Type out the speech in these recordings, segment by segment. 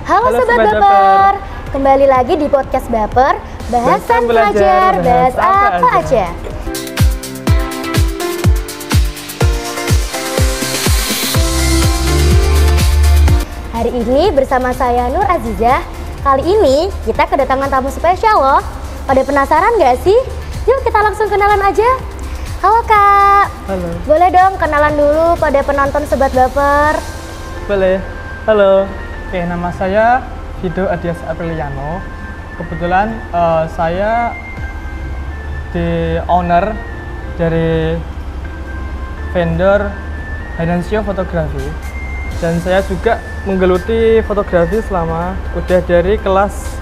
Halo Sobat Baper, kembali lagi di podcast Baper, bahasan pelajar, bahas apa aja. Hari ini bersama saya Nur Azizah. Kali ini kita kedatangan tamu spesial loh. Pada penasaran gak sih? Yuk kita langsung kenalan aja. Halo Kak. Halo. Boleh dong kenalan dulu pada penonton Sobat Baper? Boleh. Halo. Oke, nama saya Vido Adias Apriliano. Kebetulan saya di owner dari vendor Haidansio Fotografi. Dan saya juga menggeluti fotografi selama udah dari kelas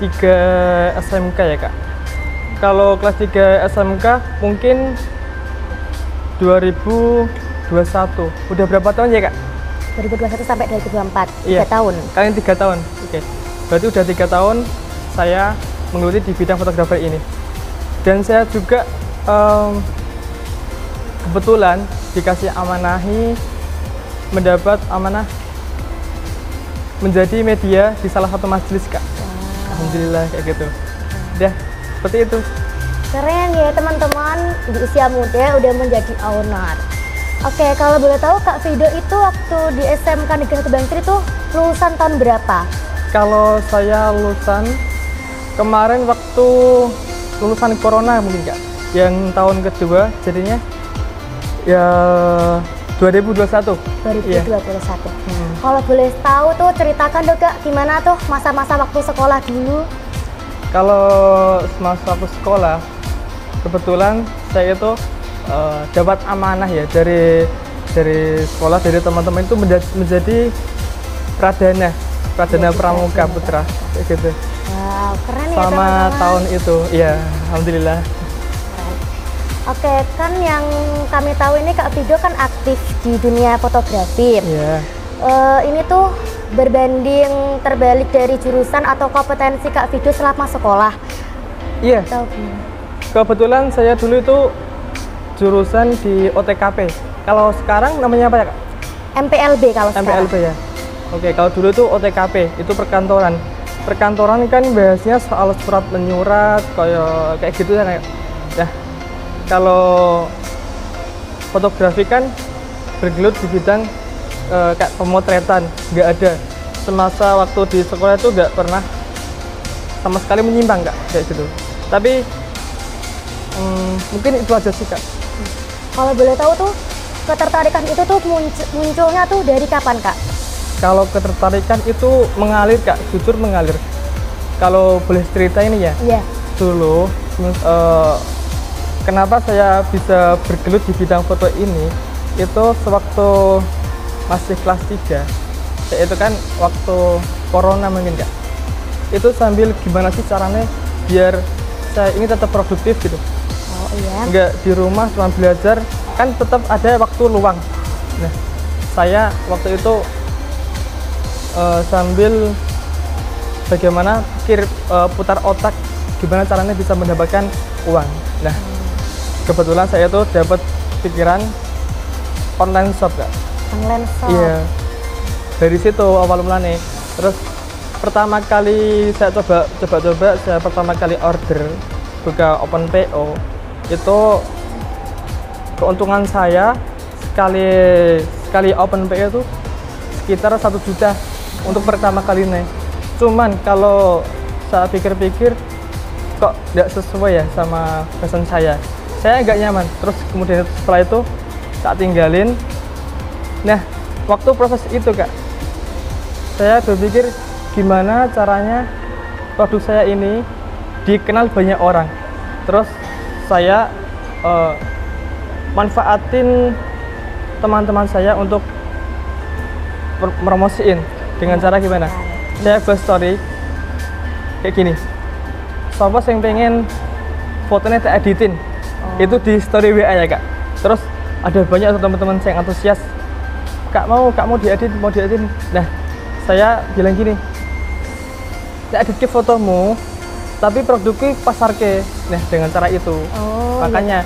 3 SMK ya Kak. Kalau kelas 3 SMK mungkin 2021. Udah berapa tahun ya Kak? 2021 sampai 2024, 3 Iya, tahun. Kalian 3 tahun, oke. Berarti udah 3 tahun saya menggeluti di bidang fotografer ini. Dan saya juga kebetulan dikasih mendapat amanah menjadi media di salah satu majelis Kak. Wow. Alhamdulillah kayak gitu. Udah, seperti itu. Keren ya teman-teman, di usia muda udah menjadi owner. Oke, kalau boleh tahu Kak Vido itu waktu di SMK Negeri 1 Bangsri itu lulusan tahun berapa? Kalau saya lulusan kemarin waktu lulusan corona mungkin Kak. Yang tahun kedua jadinya ya 2021. 2021. Iya. Kalau boleh tahu tuh ceritakan dong Kak, gimana tuh masa-masa waktu sekolah dulu? Kalau semasa aku sekolah, kebetulan saya itu dapat amanah ya dari sekolah, dari teman-teman itu menjadi Pradana Pramuka Putra kayak gitu. Wow, keren ya sama teman-teman. Tahun itu, iya, alhamdulillah. Oke, kan yang kami tahu ini Kak Vido kan aktif di dunia fotografi. Iya. Ini tuh berbanding terbalik dari jurusan atau kompetensi Kak Vido selama sekolah. Iya. Tahu. Kebetulan saya dulu itu jurusan di OTKP. Kalau sekarang namanya apa ya Kak? MPLB kalau sekarang. MPLB ya. Oke, kalau dulu itu OTKP, itu perkantoran. Perkantoran kan bahasnya soal surat menyurat, kayak gitu ya kayak. Nah, kalau fotografi kan bergelut di bidang kayak pemotretan, nggak ada. Semasa waktu di sekolah itu nggak pernah sama sekali menyimpang Kak, kayak gitu. Tapi mungkin itu aja sih Kak. Kalau boleh tahu tuh ketertarikan itu tuh munculnya tuh dari kapan Kak? Kalau ketertarikan itu mengalir Kak, jujur mengalir. Kalau boleh cerita ini ya. Iya. Dulu kenapa saya bisa bergelut di bidang foto ini? Itu sewaktu masih kelas 3. Itu kan waktu corona mungkin Kak. Itu sambil gimana sih caranya biar saya ini tetap produktif gitu. Oh iya. Nggak di rumah cuma belajar, kan tetap ada waktu luang. Nah, saya waktu itu sambil bagaimana putar otak gimana caranya bisa mendapatkan uang. Nah, kebetulan saya tuh dapat pikiran online shop Kak. Online shop. Iya. Dari situ awal mulanya. Terus pertama kali saya coba saya pertama kali order buka open PO itu keuntungan saya sekali open PO itu sekitar 1 juta untuk pertama kali nih. Cuman kalau saya pikir-pikir kok tidak sesuai ya sama passion saya nggak nyaman. Terus kemudian setelah itu tak tinggalin. Nah, waktu proses itu Kak, saya berpikir gimana caranya produk saya ini dikenal banyak orang. Terus saya manfaatin teman-teman saya untuk promosiin dengan cara gimana? Saya buat story kayak gini. Siapa yang pengen fotonya tak editin? Itu di story WA ya Kak. Terus ada banyak teman-teman saya yang antusias. Kak mau diedit. Nah, saya bilang gini, tak edit fotomu, tapi produknya pasar ke. Nah, dengan cara itu, makanya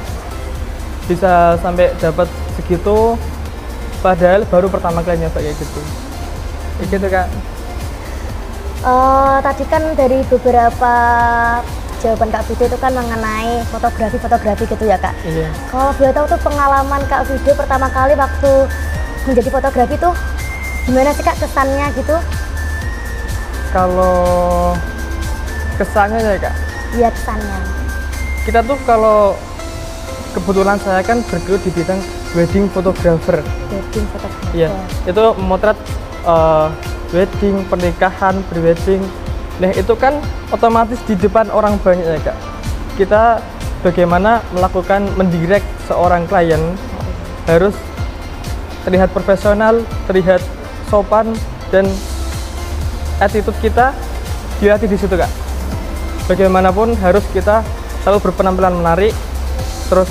bisa sampai dapat segitu. Padahal baru pertama kali nyoba kayak gitu. Kayak gitu Kak. Tadi kan dari beberapa jawaban Kak Fido itu kan mengenai fotografi gitu ya Kak. Iya. Kalau boleh tahu tuh pengalaman Kak Fido pertama kali waktu menjadi fotografi tuh gimana sih Kak kesannya gitu? Kalau kesannya ya Kak, Iya kesannya. kita tuh kalau kebetulan saya kan bergelut di bidang wedding photographer. Wedding fotografi. Iya, itu memotret wedding, pernikahan, pre-wedding. Nah itu kan otomatis di depan orang banyak ya Kak. Kita bagaimana melakukan mendirect seorang klien harus terlihat profesional, terlihat sopan, dan attitude kita dilatih di situ Kak. Bagaimanapun harus kita selalu berpenampilan menarik, terus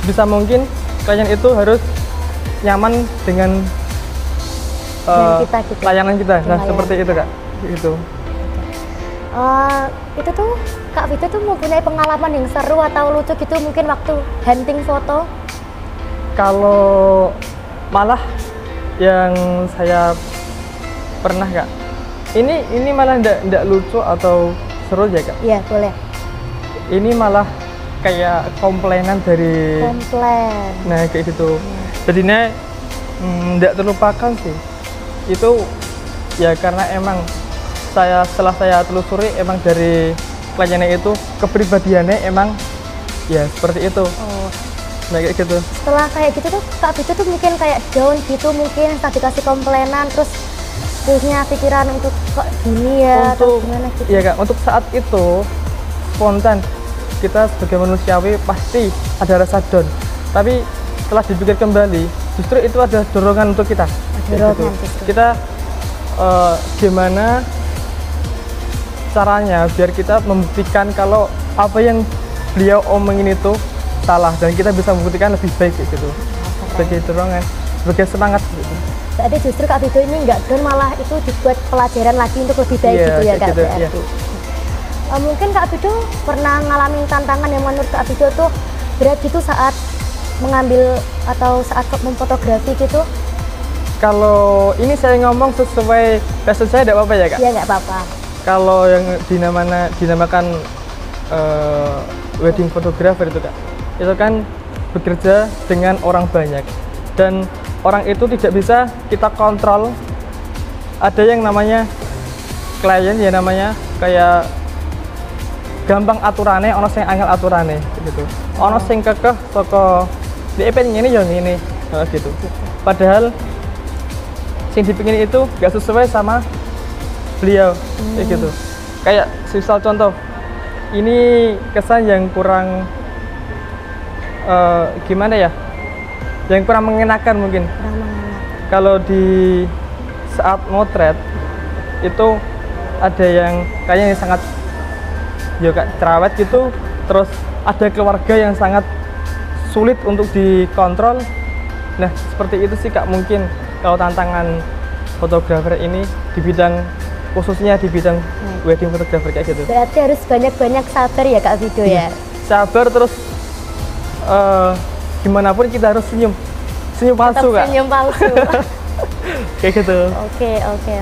bisa mungkin klien itu harus nyaman dengan kita gitu. layanan kita. Nah Layanan seperti itu Kak. Itu. Itu tuh Kak Fido tuh mempunyai pengalaman yang seru atau lucu gitu mungkin waktu hunting foto? Kalau malah yang saya pernah Kak, ini malah ndak lucu atau seru ya Kak. Iya boleh. Ini malah kayak komplainan dari Komplain. nah kayak gitu. Jadinya ndak terlupakan sih. Itu ya karena emang setelah saya telusuri emang dari kliennya itu kepribadiannya emang ya seperti itu. Oh. Nah kayak gitu. Setelah kayak gitu tuh Kak Fido tuh mungkin kayak down gitu mungkin saat dikasih komplainan terus punya pikiran untuk kok gini ya atau Untuk gimana gitu. iya Kak, untuk saat itu spontan kita sebagai manusiawi pasti ada rasa down. Tapi setelah dipikir kembali, justru itu ada dorongan untuk kita. Kayak Dorongan gitu. justru. Kita gimana caranya biar kita membuktikan kalau apa yang beliau omongin itu salah dan kita bisa membuktikan lebih baik kayak gitu. Sebagai dorongan, sebagai semangat gitu. Berarti justru Kak Fido ini nggak down malah itu dibuat pelajaran lagi untuk lebih baik Iya, gitu ya kayak Kak gitu, berarti. iya. Mungkin Kak Fido pernah ngalamin tantangan yang menurut Kak Fido tuh berat gitu saat mengambil atau saat memfotografi gitu? Kalau ini saya ngomong sesuai passion saya tidak apa-apa ya Kak? Iya nggak apa-apa. Kalau yang dinamakan wedding photographer itu Kak, itu kan bekerja dengan orang banyak dan orang itu tidak bisa kita kontrol. Ada yang namanya klien ya namanya kayak gampang aturannya, ono sing angel aturannya gitu. Ono sing kekeh saka dia pengen ini ya ini gitu. Padahal sing dipingin itu gak sesuai sama beliau kayak gitu. Kayak misal contoh ini kesan yang kurang gimana ya, yang kurang mengenakan mungkin. Kalau di saat motret itu ada yang kayaknya sangat juga cerewet gitu, terus ada keluarga yang sangat sulit untuk dikontrol. Nah seperti itu sih Kak mungkin kalau tantangan fotografer ini di bidang khususnya di bidang wedding photographer kayak gitu. Berarti harus banyak-banyak sabar ya Kak Fido ya? Sabar terus gimana pun kita harus senyum palsu Kak. Senyum palsu. Kayak gitu. Oke.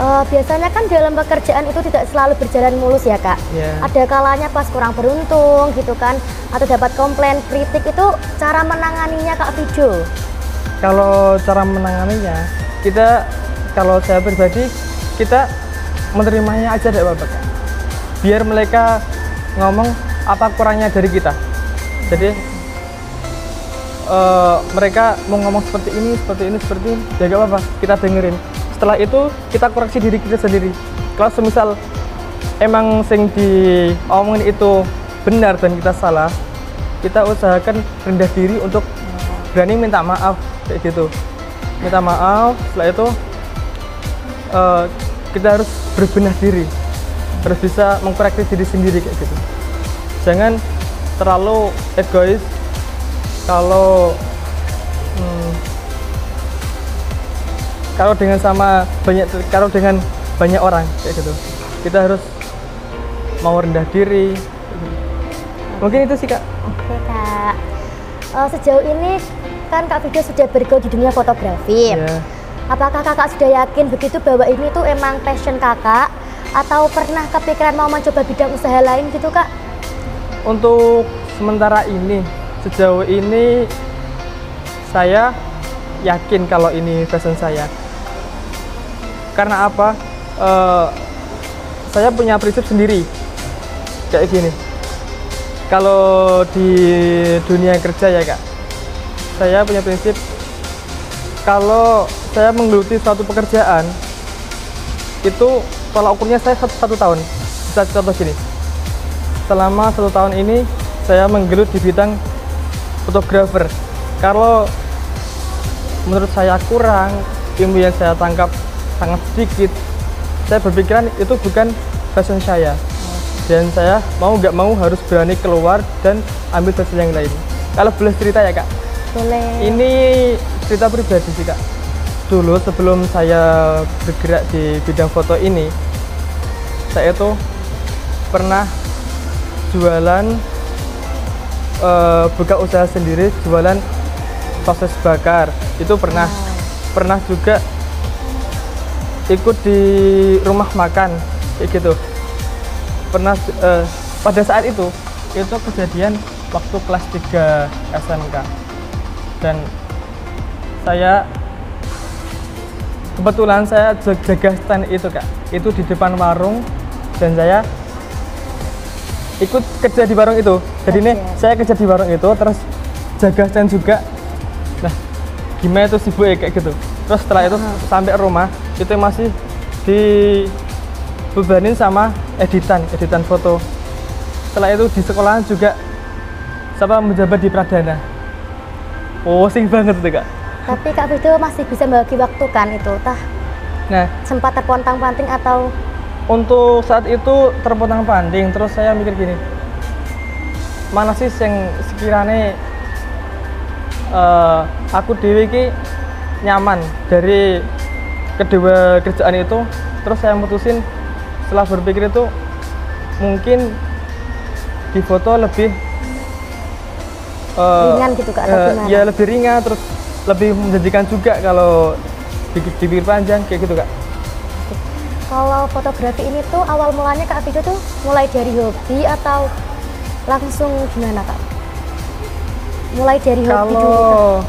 Biasanya kan dalam pekerjaan itu tidak selalu berjalan mulus ya Kak. Yeah. Ada kalanya pas kurang beruntung gitu kan, atau dapat komplain, kritik, itu cara menanganinya Kak Fido? Kalau cara menanganinya, kita kalau saya pribadi kita menerimanya aja tidak apa-apa Kak. Biar mereka ngomong apa kurangnya dari kita. Jadi mereka mau ngomong seperti ini, ya gak apa-apa, kita dengerin. Setelah itu kita koreksi diri kita sendiri. Kalau semisal emang sing diomongin itu benar dan kita salah, kita usahakan rendah diri untuk berani minta maaf kayak gitu. Minta maaf, setelah itu kita harus berbenah diri, harus bisa mengkoreksi diri sendiri kayak gitu. Jangan terlalu egois. Kalau dengan banyak orang kayak gitu, kita harus mau rendah diri. Mungkin itu sih Kak. Oke Kak. Sejauh ini kan Kak Fido sudah bergaul di dunia fotografi. Yeah. Apakah kakak sudah yakin begitu bahwa ini tuh emang passion kakak? Atau pernah kepikiran mau mencoba bidang usaha lain gitu kak? Untuk sementara ini, sejauh ini saya yakin kalau ini passion saya. Karena apa? Saya punya prinsip sendiri kayak gini. Kalau di dunia kerja ya kak, saya punya prinsip kalau saya menggeluti suatu pekerjaan itu tolak ukurnya saya satu tahun. Bisa contoh gini, selama 1 tahun ini saya menggelut di bidang fotografer. Kalau menurut saya kurang, ilmu yang saya tangkap sangat sedikit, saya berpikiran itu bukan passion saya. Dan saya mau nggak mau harus berani keluar dan ambil passion yang lain. Kalau boleh cerita ya kak? Boleh. Ini cerita pribadi sih kak. Dulu sebelum saya bergerak di bidang foto ini, saya itu pernah jualan, buka usaha sendiri, jualan sosis bakar. Itu pernah. Pernah juga ikut di rumah makan kayak gitu. Pernah pada saat itu kejadian waktu kelas 3 SMK. Dan saya kebetulan saya jaga stand itu kak, itu di depan warung, dan saya ikut kerja di warung itu. Jadi nih saya kerja di warung itu terus jaga stand juga. Nah gimana itu sibuk ya kayak gitu. Terus setelah itu sampai rumah itu masih dibebanin sama editan foto. Setelah itu di sekolahan juga sama menjabat di Pradana. Sing banget tuh kak. Tapi Kak Fido masih bisa membagi waktu kan itu, tah? Nah, sempat terpontang-panting atau? Untuk saat itu terpontang-panting, terus saya mikir gini, mana sih yang sekiranya aku dewi ki nyaman dari kedua kerjaan itu. Terus saya mutusin, setelah berpikir itu mungkin di foto lebih ringan gitu kak? Ya lebih ringan, terus lebih menjanjikan juga kalau dipikir panjang kayak gitu kak. Kalau fotografi ini tuh awal mulanya Kak Fido tuh mulai dari hobi atau langsung gimana kak? Mulai dari hobi dulu.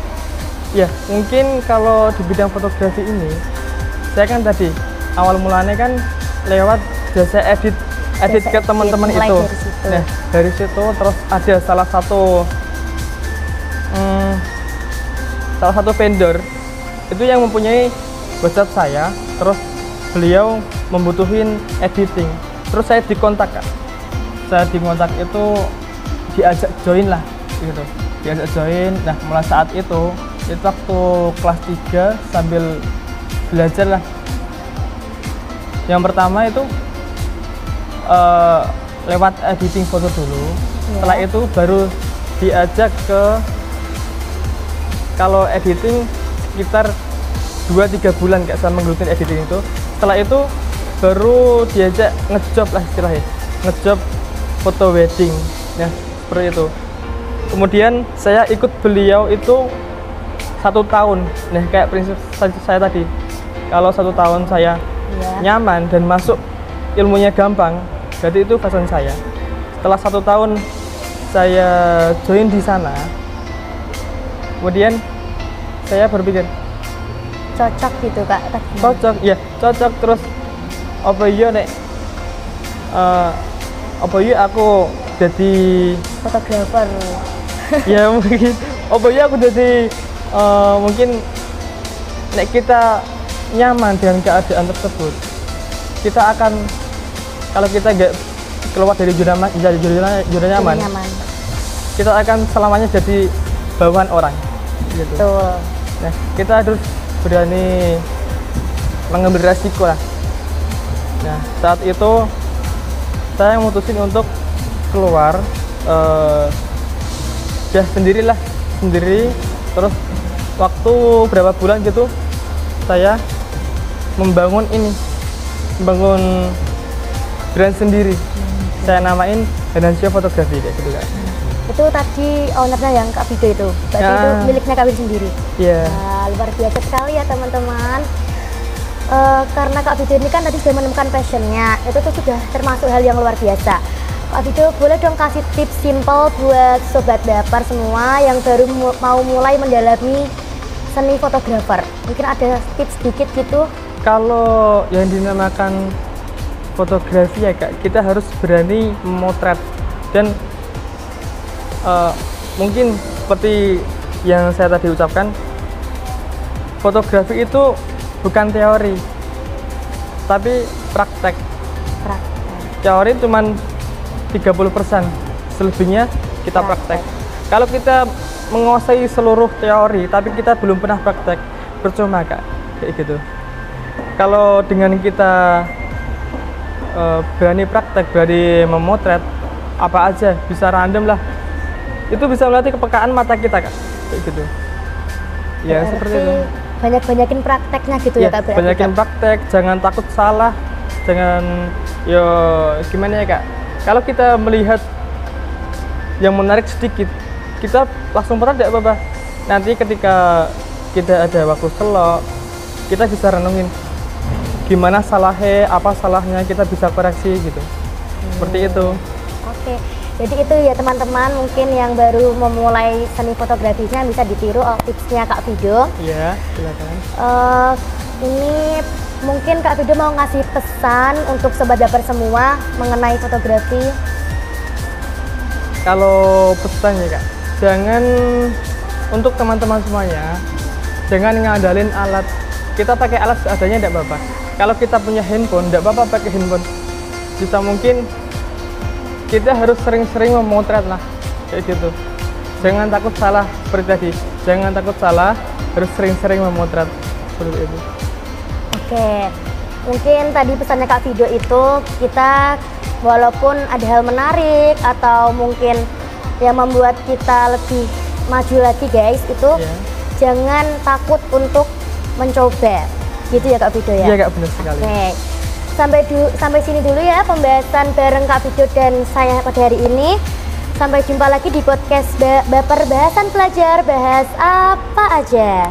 Ya mungkin kalau di bidang fotografi ini, saya kan tadi awal mulanya kan lewat jasa edit ke teman-teman itu. Nah dari situ terus ada salah satu vendor itu yang mempunyai WhatsApp saya, terus beliau membutuhin editing, terus saya dikontak kak. Saya dikontak itu diajak join lah gitu, diajak join. Nah mulai saat itu waktu kelas 3 sambil belajar lah. Yang pertama itu lewat editing foto dulu, setelah itu baru diajak ke, kalau editing sekitar 2-3 bulan kayak saya menggelutin editing itu. Setelah itu baru diajak ngejob lah istilahnya, ngejob foto wedding. Nah seperti itu. Kemudian saya ikut beliau itu 1 tahun. Nah kayak prinsip saya tadi, kalau 1 tahun saya nyaman dan masuk ilmunya gampang, berarti itu passion saya. Setelah 1 tahun saya join di sana, kemudian saya berpikir cocok gitu kak? Cocok, ya cocok. Terus apa iya nek apa iya aku jadi fotografer? Ya mungkin apa iya aku jadi mungkin nek kita nyaman dengan keadaan tersebut, kita akan, kalau kita nggak keluar dari zona nyaman, kita akan selamanya jadi bawahan orang gitu. Betul. Nah kita harus berani mengambil resiko lah. Nah saat itu saya memutusin untuk keluar, ya sendiri. Terus waktu berapa bulan gitu saya membangun brand sendiri. Saya namain Hanansio Fotografi kayak gitu kan. Itu tadi ownernya yang Kak Fido itu, berarti itu miliknya Kak Fido sendiri? Iya. Nah, luar biasa sekali ya teman-teman. Karena Kak Fido ini kan tadi sudah menemukan passionnya, itu tuh sudah termasuk hal yang luar biasa. Kak Fido boleh dong kasih tips simple buat sobat baper semua yang baru mau mulai mendalami seni fotografer. Mungkin ada tips sedikit gitu. Kalau yang dinamakan fotografi ya Kak, kita harus berani memotret dan mungkin seperti yang saya tadi ucapkan, fotografi itu bukan teori tapi praktek. Teori cuma 30%, selebihnya kita praktek. Kalau kita menguasai seluruh teori tapi kita belum pernah praktek, percuma Kak, kayak gitu. Kalau dengan kita berani praktek, berani memotret apa aja, bisa random lah, itu bisa melatih kepekaan mata kita Kak, kayak gitu ya. Berarti seperti itu, banyakin prakteknya gitu ya Kak. Banyakin praktek, jangan takut salah, jangan gimana ya Kak, kalau kita melihat yang menarik sedikit, kita langsung pernah tidak apa-apa. Nanti ketika kita ada waktu selok, kita bisa renungin gimana salahnya, apa salahnya, kita bisa koreksi gitu. Seperti itu. Oke, jadi itu ya teman-teman, mungkin yang baru memulai seni fotografinya bisa ditiru tipsnya Kak Fido. Iya, silakan. Ini mungkin Kak Fido mau ngasih pesan untuk sobat baper semua mengenai fotografi. Kalau pesan ya Kak, jangan, untuk teman-teman semuanya, jangan ngandalin alat. Kita pakai alat seadanya tidak apa-apa. Kalau kita punya handphone, tidak apa-apa pakai handphone. Bisa mungkin kita harus sering-sering memotret lah, kayak gitu. Jangan takut salah, seperti tadi. Jangan takut salah, harus sering-sering memotret, seperti itu. Oke, mungkin tadi pesannya Kak Fido itu, kita walaupun ada hal menarik atau mungkin yang membuat kita lebih maju lagi guys, itu jangan takut untuk mencoba, gitu ya Kak Fido ya? Iya Kak, benar sekali. Oke, sampai sini dulu ya pembahasan bareng Kak Fido dan saya pada hari ini. Sampai jumpa lagi di podcast Baper Bahasan Pelajar, bahas apa aja.